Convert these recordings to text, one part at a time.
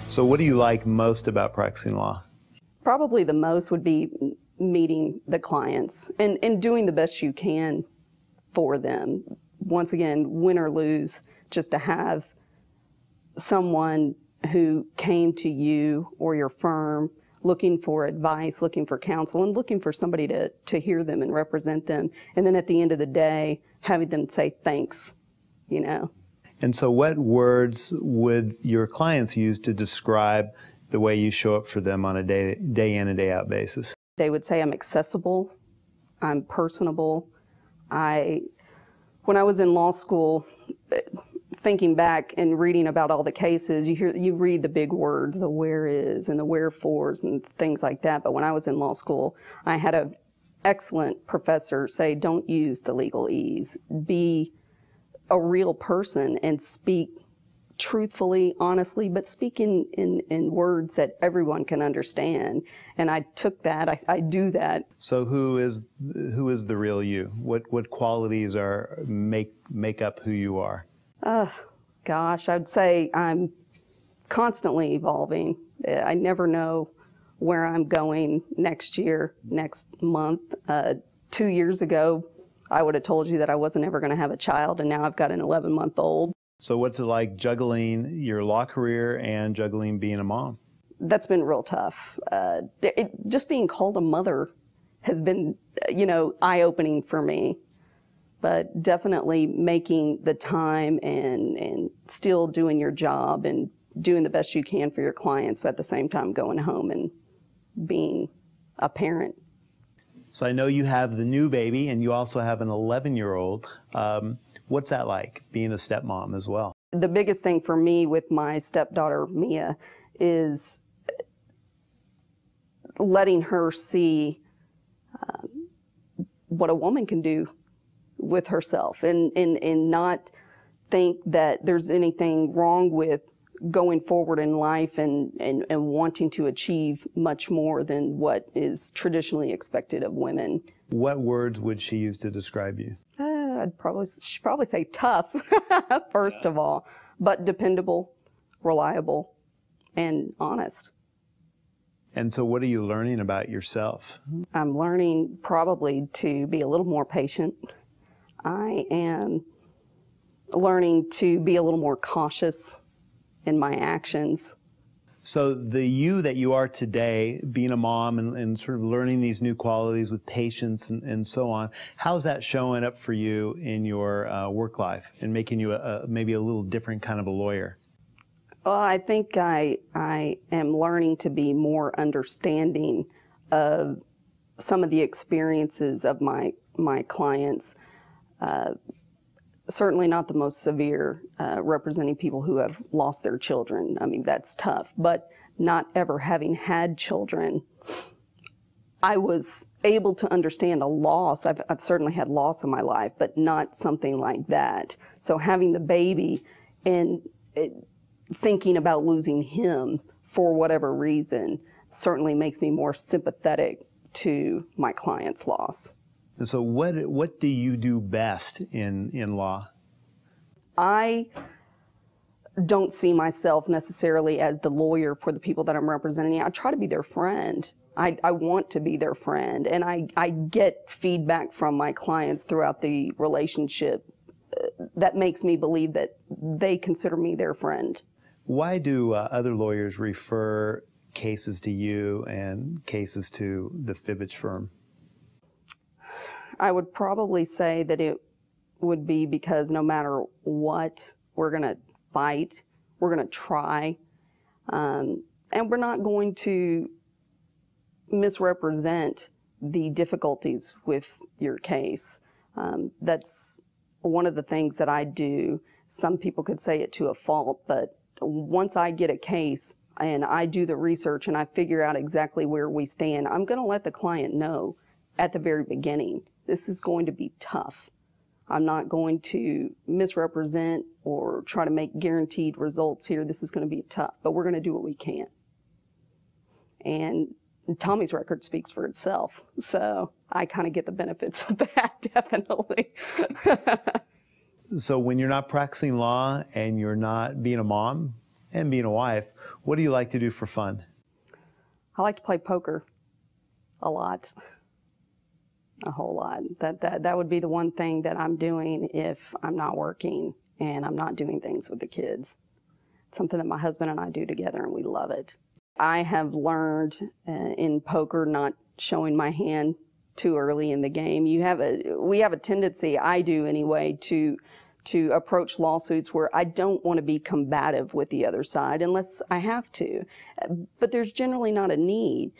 So what do you like most about practicing law? Probably the most would be meeting the clients and doing the best you can for them. Once again, win or lose, just to have someone who came to you or your firm looking for advice, looking for counsel, and looking for somebody to hear them and represent them. And then at the end of the day, having them say thanks, you know. And so what words would your clients use to describe the way you show up for them on a day in and day out basis? They would say I'm accessible, I'm personable. When I was in law school, thinking back and reading about all the cases, you read the big words, the where is and the wherefores and things like that. But when I was in law school, I had an excellent professor say, don't use the legalese. Be a real person and speak truthfully, honestly, but speak in words that everyone can understand. And I took that, I do that. So who is the real you? What qualities make up who you are? Gosh, I'd say I'm constantly evolving. I never know where I'm going next year, next month. 2 years ago, I would have told you that I wasn't ever going to have a child, and now I've got an 11-month-old. So what's it like juggling your law career and juggling being a mom? That's been real tough. Just being called a mother has been, eye-opening for me. But definitely making the time and still doing your job and doing the best you can for your clients, but at the same time going home and being a parent. So I know you have the new baby and you also have an 11-year-old. What's that like, being a stepmom as well? The biggest thing for me with my stepdaughter, Mia, is letting her see what a woman can do with herself and not think that there's anything wrong with going forward in life and wanting to achieve much more than what is traditionally expected of women. What words would she use to describe you? She'd probably say tough, first of all, but dependable, reliable, and honest. And so what are you learning about yourself? I'm learning probably to be a little more patient. I am learning to be a little more cautious in my actions. So the you that you are today, being a mom and sort of learning these new qualities with patience and so on, how's that showing up for you in your work life and making you maybe a little different kind of a lawyer? Well, I think I am learning to be more understanding of some of the experiences of my clients. Certainly not the most severe, representing people who have lost their children. I mean, that's tough, but not ever having had children, I was able to understand a loss. I've certainly had loss in my life, but not something like that. So having the baby and thinking about losing him for whatever reason certainly makes me more sympathetic to my client's loss. And so what do you do best in law? I don't see myself necessarily as the lawyer for the people that I'm representing. I try to be their friend. I want to be their friend, and I get feedback from my clients throughout the relationship that makes me believe that they consider me their friend. Why do other lawyers refer cases to you and cases to the Fibich firm? I would probably say that it would be because no matter what, we're going to fight, we're going to try, and we're not going to misrepresent the difficulties with your case. That's one of the things that I do. Some people could say it to a fault, but once I get a case and I do the research and I figure out exactly where we stand, I'm going to let the client know at the very beginning, this is going to be tough. I'm not going to misrepresent or try to make guaranteed results here. This is going to be tough, but we're going to do what we can. And Tommy's record speaks for itself, so I kind of get the benefits of that, definitely. So when you're not practicing law and you're not being a mom, and being a wife, what do you like to do for fun? I like to play poker a lot, a whole lot. That would be the one thing that I'm doing if I'm not working and I'm not doing things with the kids. It's something that my husband and I do together, and we love it. I have learned in poker not showing my hand too early in the game. We have a tendency, I do anyway, to approach lawsuits where I don't want to be combative with the other side unless I have to. But there's generally not a need.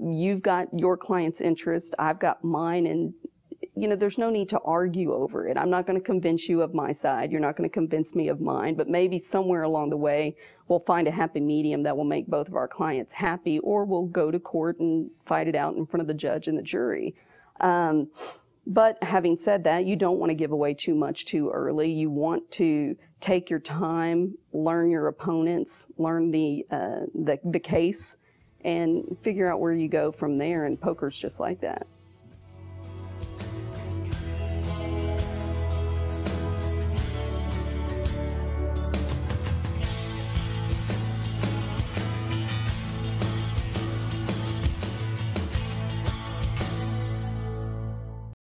You've got your client's interest, I've got mine, and there's no need to argue over it. I'm not going to convince you of my side. You're not going to convince me of mine. But maybe somewhere along the way, we'll find a happy medium that will make both of our clients happy, or we'll go to court and fight it out in front of the judge and the jury. But having said that, you don't want to give away too much too early. You want to take your time, learn your opponents, learn the case, and figure out where you go from there. And poker's just like that.